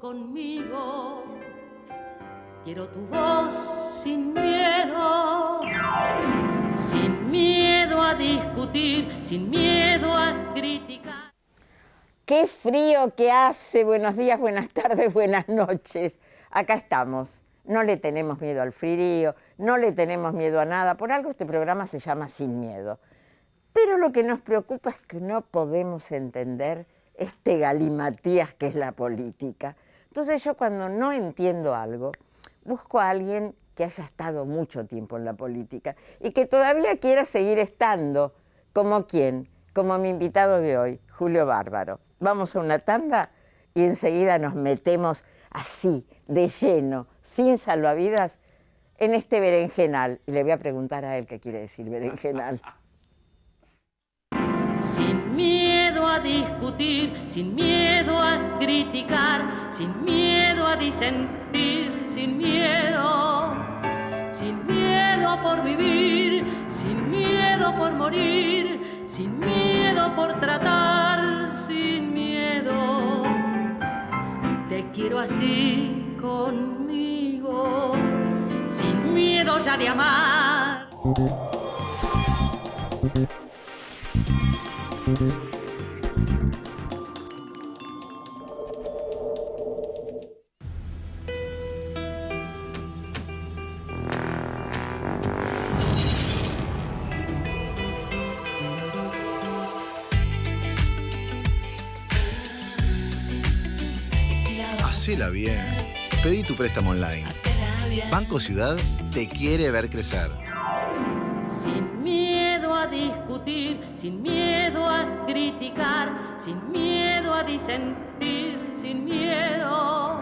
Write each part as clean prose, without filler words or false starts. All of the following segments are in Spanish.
conmigo. Quiero tu voz sin miedo a discutir, sin miedo a criticar. ¡Qué frío que hace! Buenos días, buenas tardes, buenas noches. Acá estamos. No le tenemos miedo al frío, no le tenemos miedo a nada. Por algo este programa se llama Sin Miedo. Pero lo que nos preocupa es que no podemos entender este galimatías que es la política. Entonces yo cuando no entiendo algo, busco a alguien que haya estado mucho tiempo en la política y que todavía quiera seguir estando. ¿Como quién? Como mi invitado de hoy, Julio Bárbaro. Vamos a una tanda y enseguida nos metemos así, de lleno, sin salvavidas, en este berenjenal. Y le voy a preguntar a él qué quiere decir berenjenal. Sin miedo a discutir, sin miedo a criticar, sin miedo a disentir, sin miedo por vivir, sin miedo por morir, sin miedo por tratar, sin miedo. Te quiero así conmigo, sin miedo ya de amar. Hacela bien. Pedí tu préstamo online. Banco Ciudad te quiere ver crecer. Sin miedo a discutir, sin miedo a criticar, sin miedo a disentir, sin miedo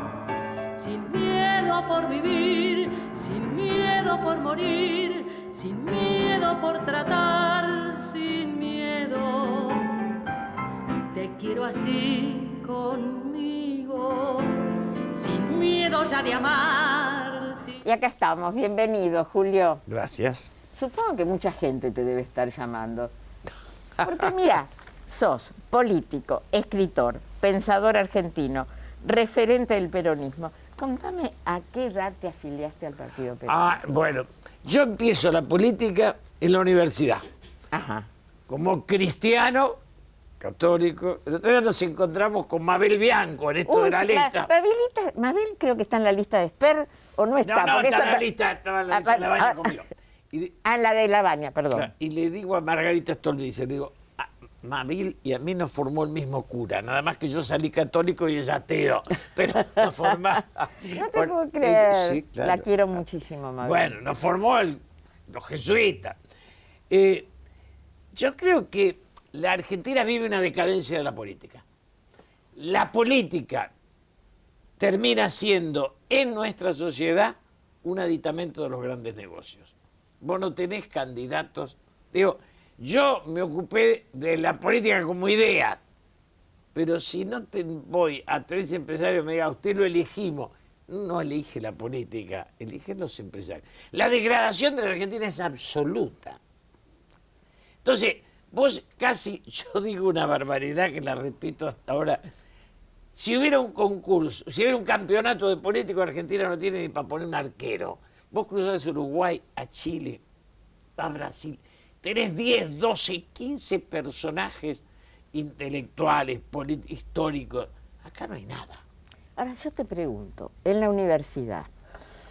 por vivir, sin miedo por morir, sin miedo por tratar, sin miedo. Te quiero así conmigo, sin miedo ya de amar. Y acá estamos, bienvenido, Julio. Gracias. Supongo que mucha gente te debe estar llamando. Porque mira, sos político, escritor, pensador argentino, referente del peronismo. Contame, ¿a qué edad te afiliaste al Partido Peronista? Bueno, yo empiezo la política en la universidad. Ajá. Como cristiano, católico. El otro día nos encontramos con Mabel Bianco en esto de la lista. Mabel creo que está en la lista de Esper, ¿o no está? No, porque está en la lista, estaba en la lista de la baña conmigo. La de la baña, perdón. Y le digo a Margarita Stolbizer, digo, Mabel y a mí nos formó el mismo cura, nada más que yo salí católico y ella ateo, pero nos formó... No te puedo creer, sí, claro. La quiero muchísimo, Mabel. Bueno, nos formó los jesuitas. Yo creo que la Argentina vive una decadencia de la política. La política termina siendo en nuestra sociedad un aditamento de los grandes negocios. Vos no tenés candidatos. Digo, yo me ocupé de la política como idea, pero si no voy a 3 empresarios y me diga, usted lo elegimos, no elige la política, eligen los empresarios. La degradación de la Argentina es absoluta. Entonces, vos casi, yo digo una barbaridad que la repito hasta ahora, si hubiera un concurso, si hubiera un campeonato de político, Argentina no tiene ni para poner un arquero. Vos cruzás a Uruguay, a Chile, a Brasil, tenés 10, 12, 15 personajes intelectuales, históricos. Acá no hay nada. Ahora, yo te pregunto, en la universidad,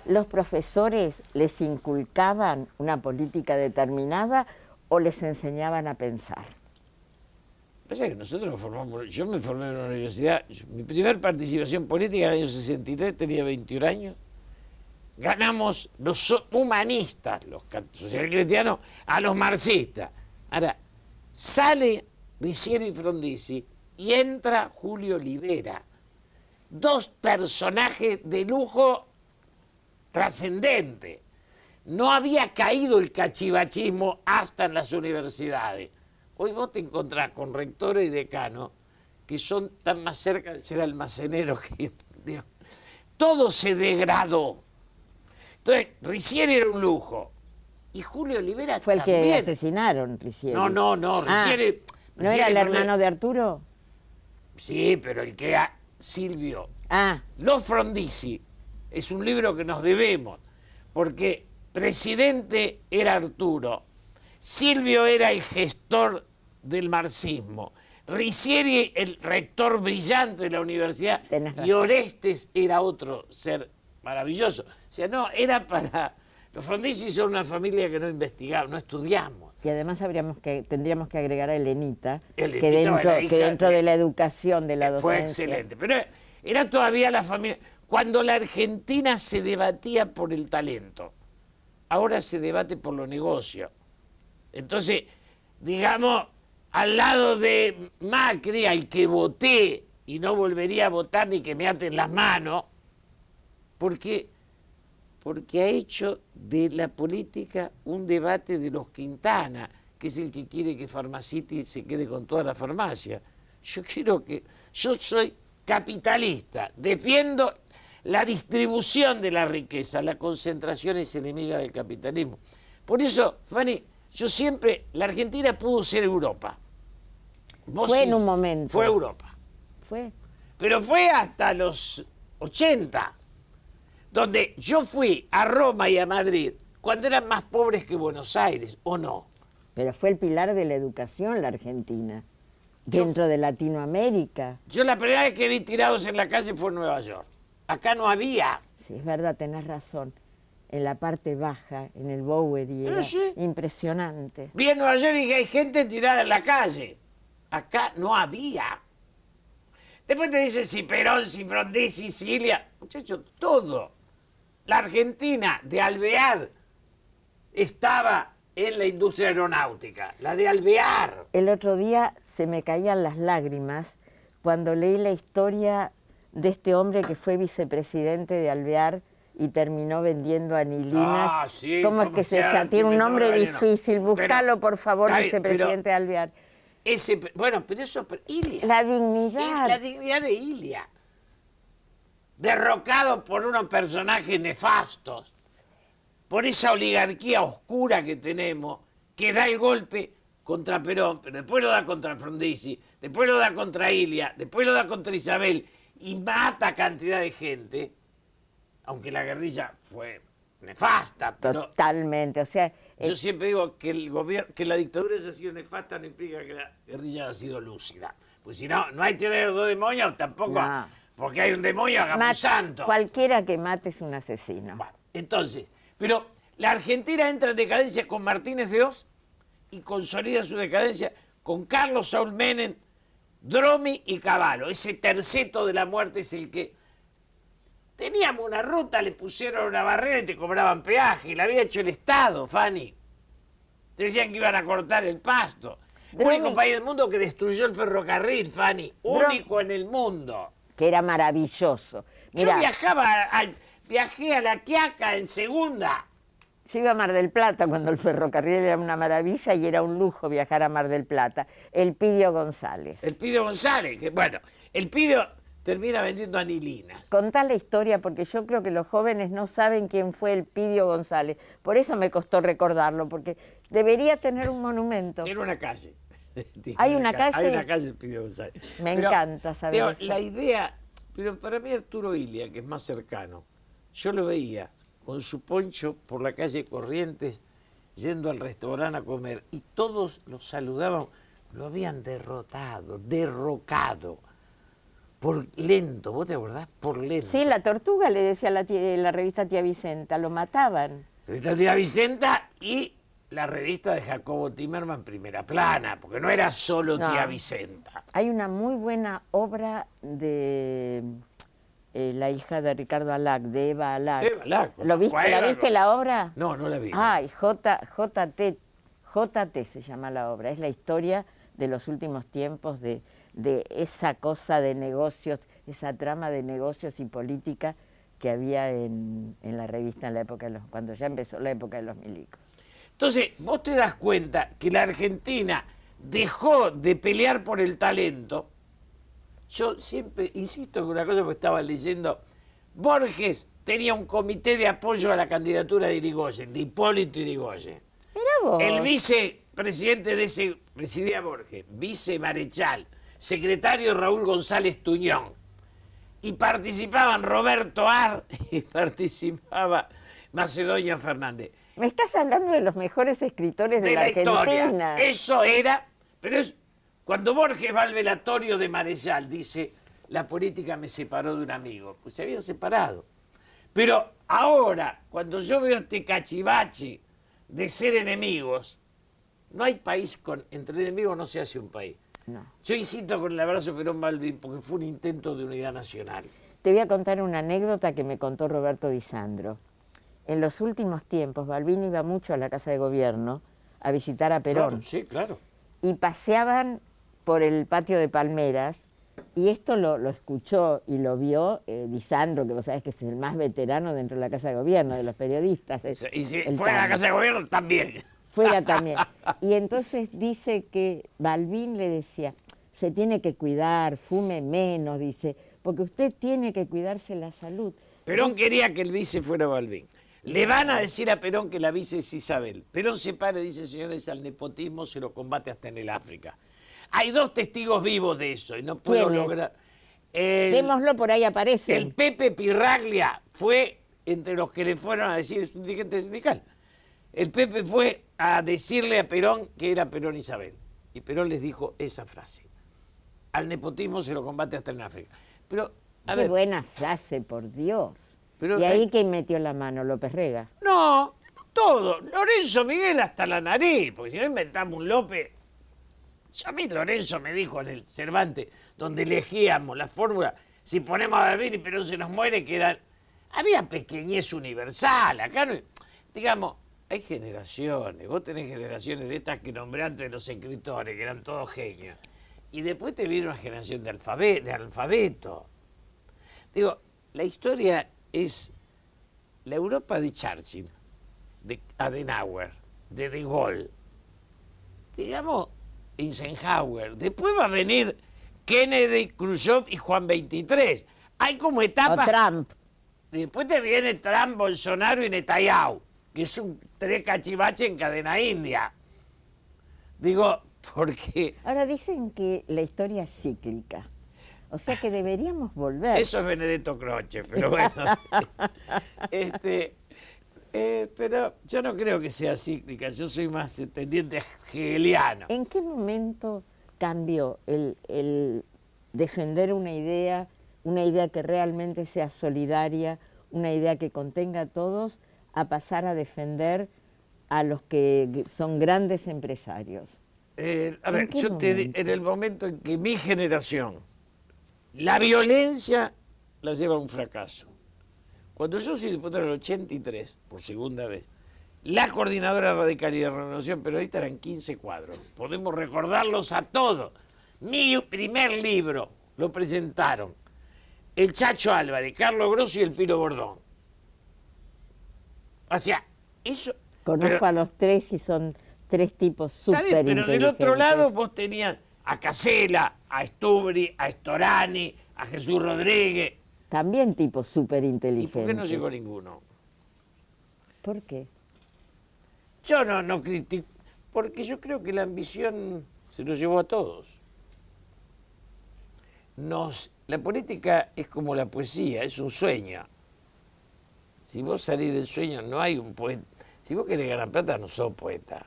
¿los profesores les inculcaban una política determinada o les enseñaban a pensar? Pasa que nosotros nos formamos, yo me formé en una universidad, mi primera participación política en el año 63, tenía 21 años. Ganamos los humanistas, los socialcristianos, a los marxistas. Ahora, sale Ricieri y Frondizi y entra Julio Olivera. 2 personajes de lujo trascendente. No había caído el cachivachismo hasta en las universidades. Hoy vos te encontrás con rectores y decanos que son tan más cerca de ser almaceneros que... Dios, todo se degradó. Entonces, Ricieri era un lujo. Y Julio Olivera fue el también. que asesinaron, Ricieri. No, Ricieri... ¿No era el hermano de Arturo? Sí, pero el que Silvio. Ah, Los Frondizi es un libro que nos debemos, porque presidente era Arturo, Silvio era el gestor del marxismo, Ricieri el rector brillante de la universidad Tenés y razón. Orestes era otro ser maravilloso. O sea, no, era para... Los Frondizi son una familia que no investigamos, no estudiamos. y además tendríamos que agregar a Elenita, Elenita, que dentro, bueno, hija que dentro de- de la educación, de la docencia. Fue excelente, pero era todavía la familia. Cuando la Argentina se debatía por el talento, ahora se debate por los negocios. Entonces, digamos, al lado de Macri, al que voté y no volvería a votar ni que me aten las manos, porque ha hecho de la política un debate de los Quintana, que es el que quiere que Pharmacity se quede con toda la farmacia. Yo soy capitalista, defiendo la distribución de la riqueza, la concentración es enemiga del capitalismo. Por eso, Fanny, la Argentina pudo ser Europa. Fue en un momento. Fue Europa. Fue. Pero fue hasta los 80, donde yo fui a Roma y a Madrid cuando eran más pobres que Buenos Aires, ¿o no? Pero fue el pilar de la educación la Argentina, dentro de Latinoamérica. Yo la primera vez que vi tirados en la calle fue en Nueva York. Acá no había. Sí, es verdad, tenés razón. En la parte baja, en el Bowery, era sí. impresionante. Vi en Nueva York y que hay gente tirada en la calle. Acá no había. Después te dicen si Perón, si Frondizi, Sicilia. Muchachos, todo. La Argentina de Alvear estaba en la industria aeronáutica. La de Alvear. El otro día se me caían las lágrimas cuando leí la historia de este hombre que fue vicepresidente de Alvear y terminó vendiendo anilinas. Ah, sí, ¿Cómo es ¿cómo que se se llama? llama? Tiene un Sí, nombre no, no, no. difícil. Búscalo, Pero- por favor, Está bien, vicepresidente de Alvear. Bueno, pero eso... Ilia. La dignidad. La dignidad de Ilia. Derrocado por unos personajes nefastos. Por esa oligarquía oscura que tenemos, que da el golpe contra Perón, pero después lo da contra Frondizi, después lo da contra Ilia, después lo da contra Isabel, y mata cantidad de gente, aunque la guerrilla fue nefasta. Pero Totalmente. O sea, yo siempre digo que el gobierno, que la dictadura haya sido nefasta no implica que la guerrilla haya sido lúcida. Pues si no, no hay que tener dos demonios tampoco, No. porque hay un demonio, hagamos un santo. cualquiera que mate es un asesino. Bueno, entonces, pero la Argentina entra en decadencia con Martínez de Oz y consolida su decadencia con Carlos Saúl Menem, Dromi y Cavallo. Ese terceto de la muerte es el que... Teníamos una ruta, le pusieron una barrera y te cobraban peaje. La había hecho el Estado, Fanny. Te decían que iban a cortar el pasto. Dromi. Único país del mundo que destruyó el ferrocarril, Fanny. Único en el mundo. Que era maravilloso. Yo Mirá, viajé a La Quiaca en segunda. yo iba a Mar del Plata cuando el ferrocarril era una maravilla y era un lujo viajar a Mar del Plata. Elpidio González. El Pidio González, que bueno, el Pidio termina vendiendo anilinas. Contá la historia porque yo creo que los jóvenes no saben quién fue Elpidio González. Por eso me costó recordarlo, porque debería tener un monumento. Era una calle. ¿Hay una calle? Hay una calle el Pidio González. Me encanta saber digo, eso. la idea, pero para mí Arturo Ilia, que es más cercano, yo lo veía con su poncho por la calle Corrientes, yendo al restaurante a comer, y todos lo saludaban, lo habían derrocado, por lento, ¿vos te acordás? Por lento. Sí, la tortuga le decía a la revista Tía Vicenta, lo mataban. Revista Tía Vicenta y la revista de Jacobo Timerman, Primera Plana, porque no era solo No. Tía Vicenta. Hay una muy buena obra de la hija de Ricardo Alac, de Eva Alac. Eva Alac, ¿Lo viste? ¿cuál ¿La era? viste la obra? No, no la vi. Ay, JT se llama la obra. Es la historia de los últimos tiempos de esa cosa de negocios, esa trama de negocios y política que había en la revista en la época cuando ya empezó la época de los milicos. Entonces, vos te das cuenta que la Argentina dejó de pelear por el talento. Yo siempre insisto en una cosa porque estaba leyendo. Borges tenía un comité de apoyo a la candidatura de Irigoyen, de Hipólito Irigoyen. Mirá vos. El vicepresidente de ese presidía Borges, vicemarechal, secretario Raúl González Tuñón. y participaban Roberto Ar y participaba Macedonia Fernández. Me estás hablando de los mejores escritores de la Argentina. Historia. Eso era, pero es cuando Borges va al velatorio de Marechal, dice, la política me separó de un amigo. Pues se habían separado. Pero ahora, cuando yo veo este cachivache de ser enemigos, no hay país entre enemigos, no se hace un país. No. Yo insisto con el abrazo Perón-Balbín porque fue un intento de unidad nacional. Te voy a contar una anécdota que me contó Roberto Di Sandro. En los últimos tiempos, Balbín iba mucho a la Casa de Gobierno a visitar a Perón. Claro, sí, claro. Y paseaban por el patio de Palmeras, y esto lo escuchó y lo vio Di Sandro, que vos sabés que es el más veterano dentro de la Casa de Gobierno, de los periodistas. Y si el fuera a la Tano. Casa de Gobierno, también. Fuera también. Y entonces dice que Balbín le decía, se tiene que cuidar, fume menos, dice, porque usted tiene que cuidarse la salud. Perón Entonces, quería que el vice fuera Balbín. Le van a decir a Perón que la vice es Isabel. Perón se para y dice, señores, al nepotismo se lo combate hasta en el África. Hay 2 testigos vivos de eso y no puedo ¿Quiénes? lograr... démoslo, por ahí aparece. El Pepe Pirraglia fue entre los que le fueron a decir, es un dirigente sindical. El Pepe fue a decirle a Perón que era Perón Isabel. Y Perón les dijo esa frase. Al nepotismo se lo combate hasta en África. Pero, a Qué ver, buena frase, por Dios. Pero ¿Y ahí quién metió la mano? ¿López Rega? no, todo. Lorenzo Miguel hasta la nariz, porque si no inventamos un López... A mí Lorenzo me dijo en el Cervantes, donde elegíamos la fórmula, si ponemos a Balbín y Perón se nos muere, quedan... Había pequeñez universal, acá no... Digamos, hay generaciones, vos tenés generaciones de estas que nombré antes de los escritores, que eran todos genios, y después te viene una generación de alfabeto. Digo, la historia es la Europa de Churchill, de Adenauer, de De Gaulle, digamos, Eisenhower. Después va a venir Kennedy, Khrushchev y Juan 23. Hay como O etapas. Trump. Después te viene Trump, Bolsonaro y Netanyahu, que es un 3 cachivache en cadena india. Digo, porque Ahora dicen que la historia es cíclica. O sea que deberíamos volver. eso es Benedetto Croce, pero bueno. Pero yo no creo que sea cíclica, yo soy más tendiente hegeliano. ¿En qué momento cambió el defender una idea que realmente sea solidaria, una idea que contenga a todos, a pasar a defender a los que son grandes empresarios? A ver, qué en el momento en que mi generación, la violencia la lleva a un fracaso. Cuando yo soy diputado en el 83, por segunda vez, la coordinadora radical y de Renovación Peronista eran 15 cuadros. Podemos recordarlos a todos. Mi primer libro lo presentaron el Chacho Álvarez, Carlos Grossi y el Piro Bordón. O sea, eso... Conozco pero- a los tres y son 3 tipos Está súper bien, inteligentes. pero del otro lado vos tenías a Casella, a Stubri, a Storani, a Jesús Rodríguez. También tipos súper ¿Y inteligentes. por qué no llegó ninguno? ¿Por qué? Yo no critico, porque yo creo que la ambición se lo llevó a todos. La política es como la poesía, es un sueño. Si vos salís del sueño, no hay un poeta. Si vos querés ganar plata, no sos poeta.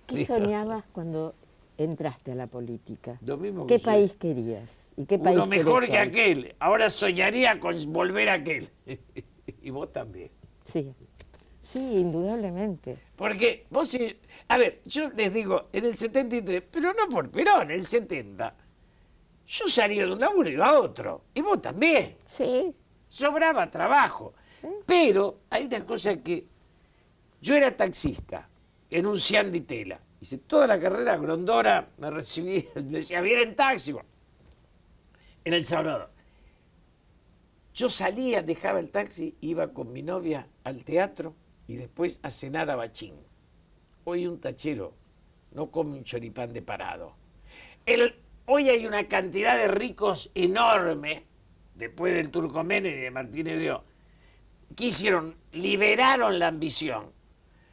¿Qué Digo, soñabas cuando entraste a la política? Lo mismo que ¿Qué soy. país querías? ¿Y qué país Uno mejor querés que hoy? aquel. Ahora soñaría con volver a aquel. Y vos también. Sí, sí, indudablemente. Porque vos, a ver, yo les digo, en el 73, pero no por Perón, en el 70, yo salía de un laburo y iba a otro. Y vos también. Sí, Sobraba trabajo. Pero hay una cosa que... Yo era taxista en un Cian di Tela. Hice toda la carrera, Grondora me recibía, me decía, viene en taxi. Bueno, en El Salvador. Yo salía, dejaba el taxi, iba con mi novia al teatro y después a cenar a Bachín. Hoy un tachero no come un choripán de parado. Hoy hay una cantidad de ricos enorme, después del Turcomenes y de Martínez de O, que hicieron, liberaron la ambición.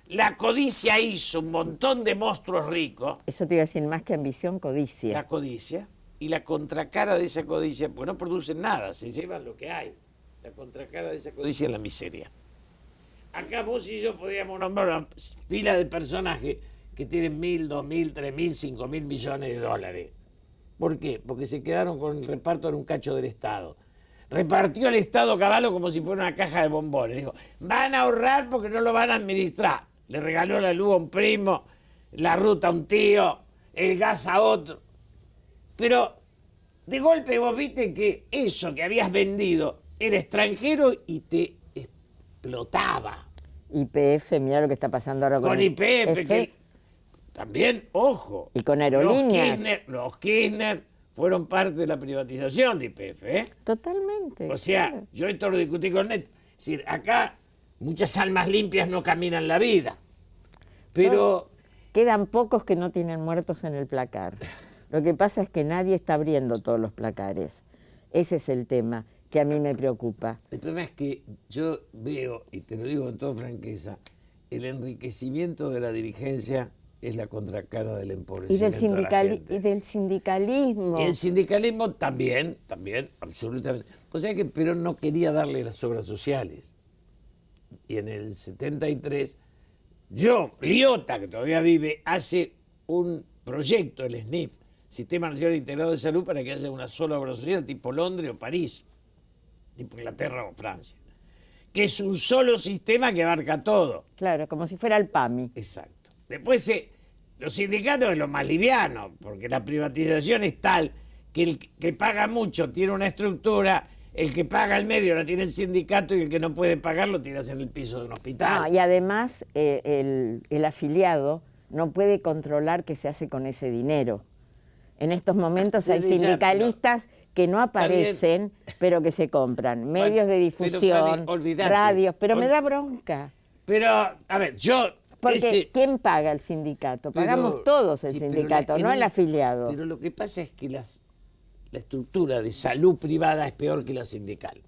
La codicia hizo un montón de monstruos ricos. eso te iba a decir, más que ambición, codicia. La codicia. Y la contracara de esa codicia, pues no producen nada, se llevan lo que hay. La contracara de esa codicia es la miseria. Acá vos y yo podríamos nombrar una fila de personajes que tienen 1.000, 2.000, 3.000, 5.000 millones de dólares. ¿Por qué? Porque se quedaron con el reparto en un cacho del Estado. Repartió el Estado Caballo como si fuera una caja de bombones. Dijo, van a ahorrar porque no lo van a administrar. Le regaló la luz a un primo, la ruta a un tío, el gas a otro. Pero de golpe vos viste que eso que habías vendido era extranjero y te explotaba. YPF, mira lo que está pasando ahora Con YPF, que también, ojo. Y con aerolíneas. Los Kirchner fueron parte de la privatización de YPF, ¿eh? Totalmente. O sea, claro. yo esto lo discutí con Neto. Es decir, acá muchas almas limpias no caminan la vida. Pero... Quedan pocos que no tienen muertos en el placar. Lo que pasa es que nadie está abriendo todos los placares. Ese es el tema que a mí me preocupa. El problema es que yo veo, y te lo digo con toda franqueza, el enriquecimiento de la dirigencia es la contracara del empobrecimiento de la gente. Y del sindicalismo. Y el sindicalismo también, absolutamente. O sea que Perón no quería darle las obras sociales. Y en el 73, Liotta, que todavía vive, hace un proyecto, el SNIF, Sistema Nacional Integrado de Salud, para que haya una sola obra social, tipo Londres o París, tipo Inglaterra o Francia. Que es un solo sistema que abarca todo. Claro, como si fuera el PAMI. Exacto. Después, los sindicatos es lo más liviano, porque la privatización es tal que el que paga mucho tiene una estructura, el que paga el medio la tiene el sindicato y el que no puede pagar lo tiras en el piso de un hospital. Y además el afiliado no puede controlar qué se hace con ese dinero. En estos momentos hay sindicalistas que no aparecen, pero que se compran. Medios de difusión, radios, pero me da bronca. Pero, a ver, Porque ¿quién paga el sindicato? Pagamos todos el sindicato, no el afiliado. Pero lo que pasa es que la estructura de salud privada es peor que la sindical.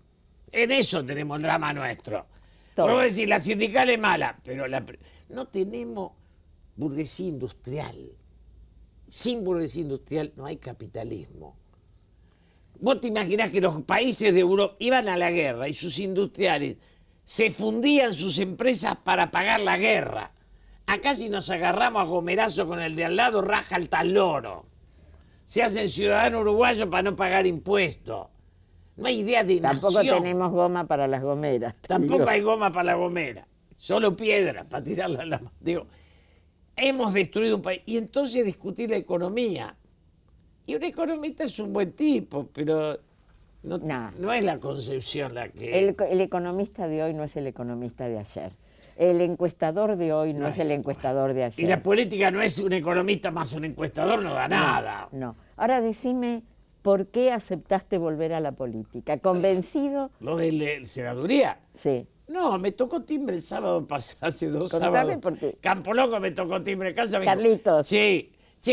En eso tenemos el drama nuestro. Puedo decir, la sindical es mala, pero no tenemos burguesía industrial. Sin burguesía industrial no hay capitalismo. Vos te imaginás que los países de Europa iban a la guerra y sus industriales se fundían sus empresas para pagar la guerra. Acá si nos agarramos a gomerazo con el de al lado, raja el tal loro. Se hacen ciudadanos uruguayos para no pagar impuestos. No hay idea de Tampoco nación. tenemos goma para las gomeras. Tampoco hay goma para la gomera. Solo piedra para tirarla a la mano. Digo, hemos destruido un país. Y entonces discutir la economía. Y un economista es un buen tipo, pero no es la concepción la que... El economista de hoy no es el economista de ayer. El encuestador de hoy no es el encuestador de ayer. Y la política no es un economista más un encuestador, no da nada. No. Ahora decime, ¿por qué aceptaste volver a la política? ¿Convencido? ¿Lo de la senaduría? Sí. No, me tocó timbre el sábado pasado, hace 2 Contame sábados. por qué. Campo Loco me tocó timbre en casa. Carlitos. Sí,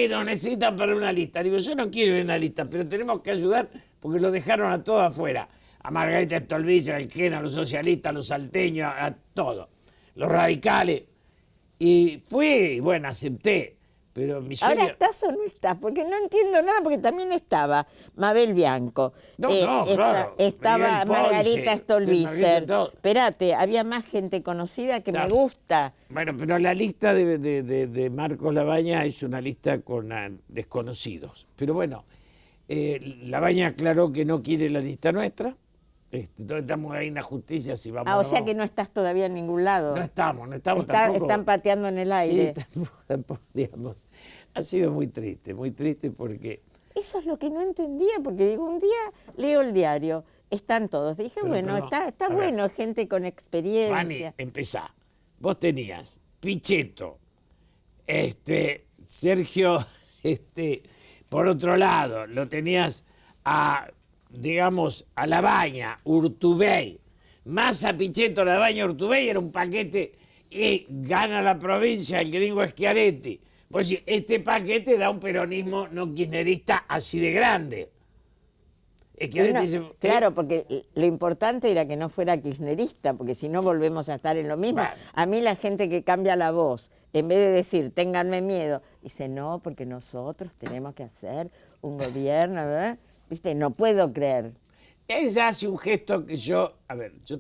nos necesitan para una lista. Digo, yo no quiero ir en una lista, pero tenemos que ayudar porque lo dejaron a todos afuera. A Margarita Stolbizer, al Kena, a los socialistas, a los salteños, a todos. Los radicales. Y fui, y bueno, acepté. Pero mi sueño... ¿Ahora estás o no estás? Porque no entiendo nada, porque también estaba Mabel Bianco. Claro. Estaba Miguel Ponce, Margarita Stolbizer. todo. Espérate, había más gente conocida que me gusta. Bueno, pero la lista de Marcos Labaña es una lista con desconocidos. Pero bueno, Labaña aclaró que no quiere la lista nuestra. Entonces estamos ahí en la justicia si vamos. O sea que no estás todavía en ningún lado. No estamos tampoco. Están pateando en el aire. Sí, digamos, ha sido muy triste porque... Eso es lo que no entendía, porque digo, un día leo el diario, están todos. Dije, Pero bueno, no, está bueno, ver, gente con experiencia. Fanny, empezá. Vos tenías Pichetto, Sergio, por otro lado, lo tenías a Labaña, Urtubey, más a Pichetto, Labaña, Urtubey, era un paquete y gana la provincia el gringo Schiaretti. Pues este paquete da un peronismo no kirchnerista así de grande. Es que a Y veces no, dice, claro, porque lo importante era que no fuera kirchnerista, porque si no volvemos a estar en lo mismo. Bueno. A mí la gente que cambia la voz, en vez de decir, ténganme miedo, dice, no, porque nosotros tenemos que hacer un gobierno, ¿verdad? ¿Viste? No puedo creer. Ella hace un gesto que yo, a ver, yo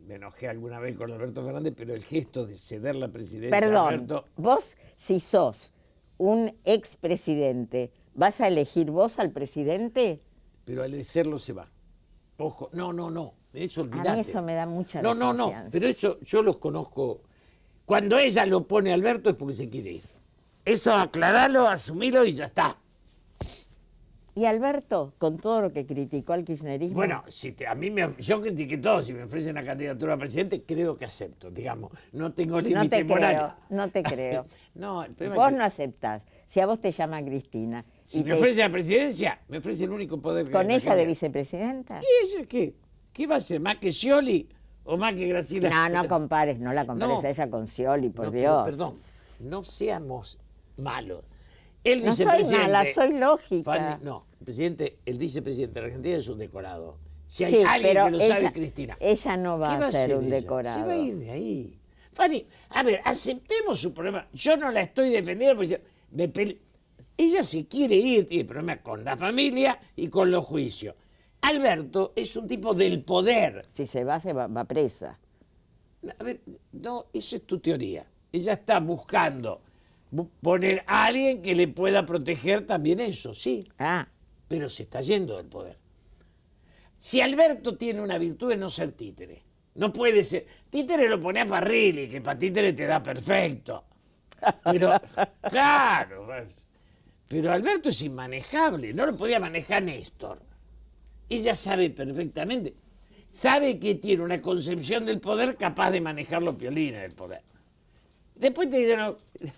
me enojé alguna vez con Alberto Fernández, pero el gesto de ceder la presidencia a Perdón, Alberto, vos, si sos un expresidente, ¿vas a elegir vos al presidente? pero al serlo se va. Ojo, no, eso olvidate. A mí eso me da mucha No, desconfianza. pero eso yo los conozco. Cuando ella lo pone a Alberto es porque se quiere ir. Eso aclaralo, asumilo y ya está. Y Alberto, con todo lo que criticó al kirchnerismo... Bueno, yo critiqué todo, si me ofrecen la candidatura a presidente, creo que acepto, digamos. No tengo no límite te moral. creo, no te creo. No, el problema Vos es que no aceptás. Si a vos te llama Cristina... si y me te- ofrece la presidencia, me ofrece el único poder que hay ¿Con en la ella de Argentina. vicepresidenta? ¿Y ella qué? ¿Qué va a ser? ¿Más que Scioli o más que Graciela? No compares, no la compares No. a ella con Scioli, por No, Dios. Perdón, no seamos malos. El No soy vicepresidente... mala, soy lógica. Fanny, no, el vicepresidente de la Argentina es un decorado. Si hay Sí, alguien pero que lo sabe, Cristina. ella no va ¿Qué a ser un ella? decorado. Se va a ir de ahí. Fanny, a ver, aceptemos su problema. Yo no la estoy defendiendo porque ella se quiere ir, tiene problemas con la familia y con los juicios. Alberto es un tipo del poder. Si se va presa. A ver, no, eso es tu teoría. Ella está buscando poner a alguien que le pueda proteger también eso, sí, Ah, pero se está yendo del poder. Si Alberto tiene una virtud es no ser títere. No puede ser. Títere lo pone a Parrilli, que para títere te da perfecto. Pero, claro, pero Alberto es inmanejable, no lo podía manejar Néstor. Ella sabe perfectamente, sabe que tiene una concepción del poder capaz de manejar los piolines del poder. Después te dicen, no,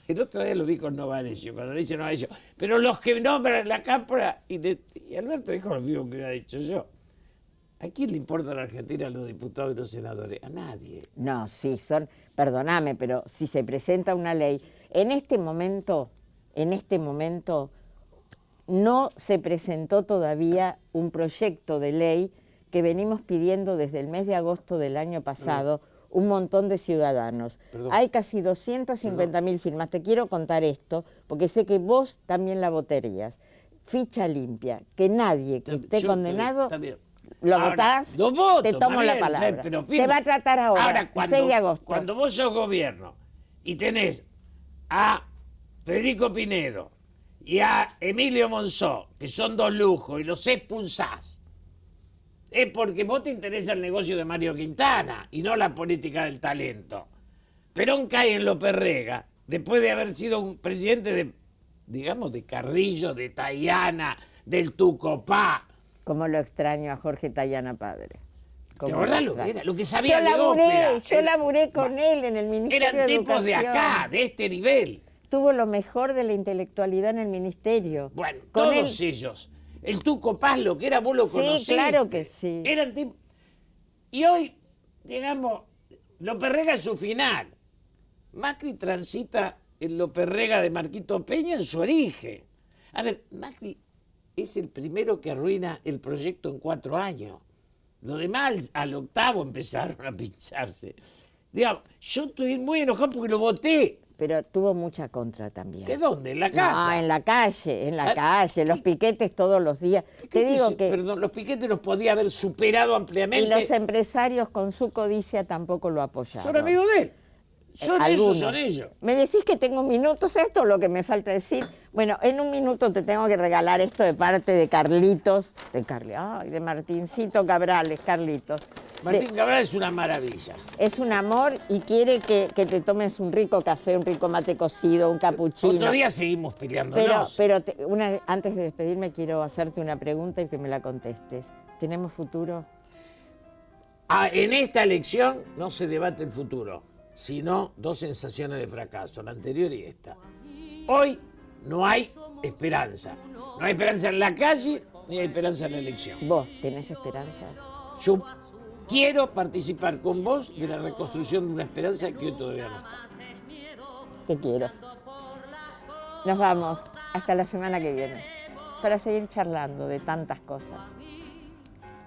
el otro día lo vi con Novarecio, cuando le dicen Novarecio, pero los que nombran la cámpora, y Alberto dijo lo mismo que hubiera dicho yo. ¿A quién le importa a la Argentina los diputados y los senadores? A nadie. no, sí, perdóname, pero si se presenta una ley, en este momento, no se presentó todavía un proyecto de ley que venimos pidiendo desde el mes de agosto del año pasado, un montón de ciudadanos. Perdón. Hay casi 250.000 firmas. Te quiero contar esto, porque sé que vos también la votarías. Ficha limpia, que nadie que esté Yo condenado, está bien. lo Ahora, votás, lo voto, te tomo está la bien, palabra. pero Se firme. va a tratar ahora, el 6 de agosto. Cuando vos sos gobierno y tenés a Federico Pinedo y a Emilio Monzó, que son dos lujos, y los expulsás, es porque vos te interesa el negocio de Mario Quintana y no la política del talento. Perón cae en López Rega, después de haber sido un presidente de, digamos, de Carrillo, de Tayana, del Tucopá. Como lo extraño a Jorge Tayana padre. ¿Te Como acordás lo lo que extraño. era? Lo que sabía de Yo ópera. laburé con él en el Ministerio Eran de tipos de Educación. acá, de este nivel. Tuvo lo mejor de la intelectualidad en el ministerio. Bueno, Con todos él- ellos. El Tuco Paz, lo que era, vos lo Sí, conociste. claro que sí. Eran tipos... Y hoy, digamos, López Rega es su final. Macri transita el López Rega de Marquito Peña en su origen. A ver, Macri es el primero que arruina el proyecto en 4 años. Los demás al octavo empezaron a pincharse. Digamos, yo estoy muy enojado porque lo voté. Pero tuvo mucha contra también. ¿De dónde? ¿En la casa? No, en la Ah, calle, los piquetes todos los días. Te digo que... Perdón, los piquetes los podía haber superado ampliamente. Y los empresarios con su codicia tampoco lo apoyaron. Son amigos de él. Son Algunos. ellos, son ellos. Me decís que tengo un minuto, ¿sabes esto es lo que me falta decir? Bueno, en un minuto te tengo que regalar esto de parte de Carlitos, de Martincito Cabrales, Carlitos. Martín Cabral es una maravilla. Es un amor y quiere que te tomes un rico café, un rico mate cocido, un capuchino. Otro día seguimos peleándonos. Pero antes de despedirme quiero hacerte una pregunta y que me la contestes. ¿Tenemos futuro? En esta elección no se debate el futuro, sino 2 sensaciones de fracaso, la anterior y esta. Hoy no hay esperanza. No hay esperanza en la calle, ni hay esperanza en la elección. ¿Vos tenés esperanzas? Yo quiero participar con vos de la reconstrucción de una esperanza que hoy todavía no está. Te quiero. Nos vamos. Hasta la semana que viene. para seguir charlando de tantas cosas.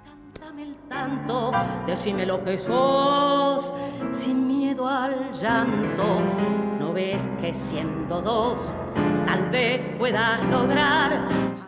Cántame el tanto, decime lo que sos, sin miedo al llanto. ¿No ves que siendo dos tal vez puedas lograr